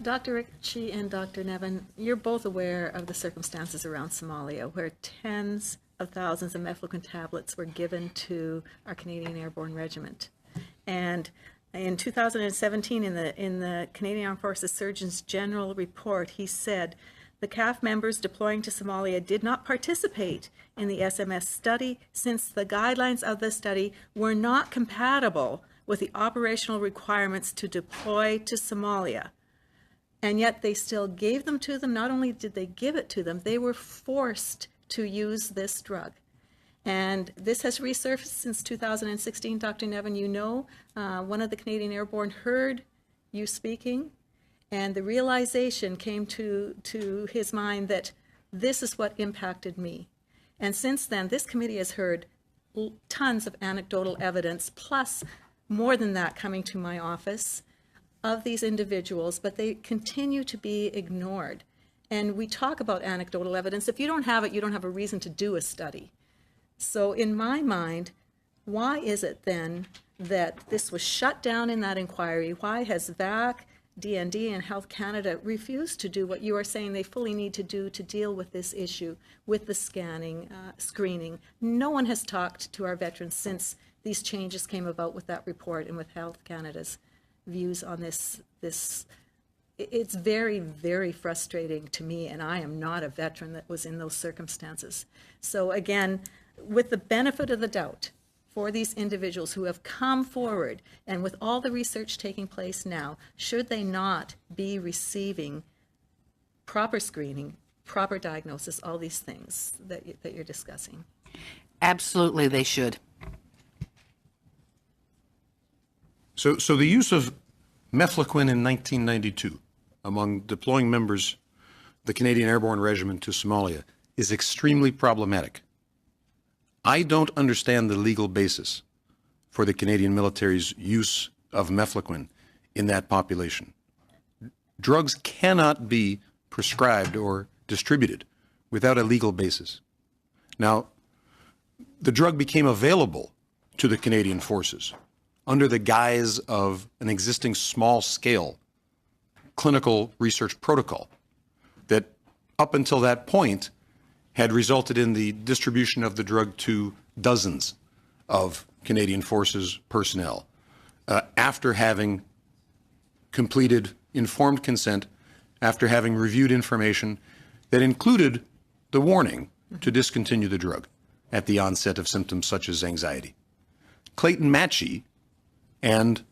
Dr. Ritchie and Dr. Nevin, you're both aware of the circumstances around Somalia, where tens of thousands of Mefloquine tablets were given to our Canadian Airborne Regiment. And in 2017, in the Canadian Armed Forces Surgeon General report, he said, the CAF members deploying to Somalia did not participate in the SMS study since the guidelines of the study were not compatible with the operational requirements to deploy to Somalia. And yet they still gave them to them. Not only did they give it to them, they were forced to use this drug. And this has resurfaced since 2016. Dr. Nevin, you know, one of the Canadian Airborne heard you speaking, and the realization came to his mind that this is what impacted me. And since then, this committee has heard tons of anecdotal evidence, plus more than that coming to my office, of these individuals, but they continue to be ignored. And we talk about anecdotal evidence. If you don't have it, you don't have a reason to do a study. So in my mind, why is it then that this was shut down in that inquiry? Why has VAC, DND, and Health Canada refused to do what you are saying they fully need to do to deal with this issue, with the scanning, screening? No one has talked to our veterans since these changes came about with that report and with Health Canada's views on this. It's very, very frustrating to me, and I am not a veteran that was in those circumstances. So again, with the benefit of the doubt for these individuals who have come forward, and with all the research taking place now, should they not be receiving proper screening, proper diagnosis, all these things that you're discussing? Absolutely, they should. So the use of Mefloquine in 1992 among deploying members of the Canadian Airborne Regiment to Somalia is extremely problematic. I don't understand the legal basis for the Canadian military's use of Mefloquine in that population. Drugs cannot be prescribed or distributed without a legal basis. Now, the drug became available to the Canadian forces under the guise of an existing small-scale clinical research protocol that, up until that point, had resulted in the distribution of the drug to dozens of Canadian Forces personnel after having completed informed consent, after having reviewed information that included the warning to discontinue the drug at the onset of symptoms such as anxiety. Clayton Matchey and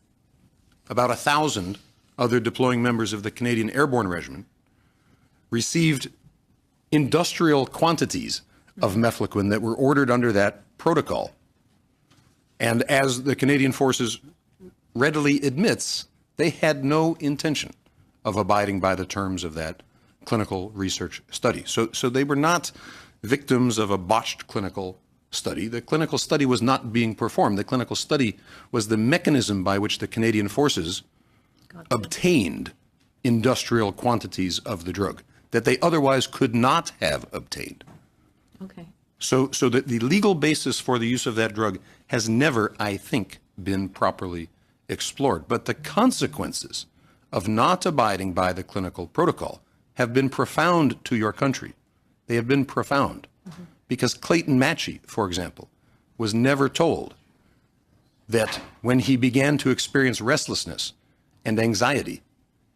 about 1,000 other deploying members of the Canadian Airborne Regiment received industrial quantities of Mefloquine that were ordered under that protocol. And as the Canadian Forces readily admits, they had no intention of abiding by the terms of that clinical research study. So they were not victims of a botched clinical study. The clinical study was not being performed. The clinical study was the mechanism by which the Canadian Forces obtained industrial quantities of the drug that they otherwise could not have obtained. Okay. So that the legal basis for the use of that drug has never, I think, been properly explored. But the consequences of not abiding by the clinical protocol have been profound to your country. They have been profound. Mm-hmm. Because Clayton Matchey, for example, was never told that when he began to experience restlessness and anxiety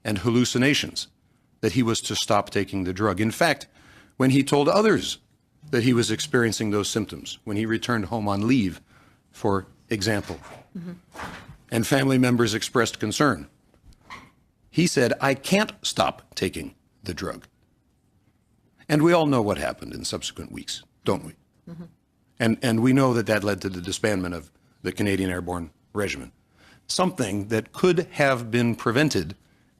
and hallucinations, that he was to stop taking the drug. In fact, when he told others that he was experiencing those symptoms, when he returned home on leave, for example, and family members expressed concern, he said, "I can't stop taking the drug." And we all know what happened in subsequent weeks, don't we? And we know that that led to the disbandment of the Canadian Airborne Regiment, something that could have been prevented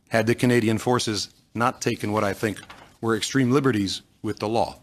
had the Canadian Forces not taken what I think were extreme liberties with the law.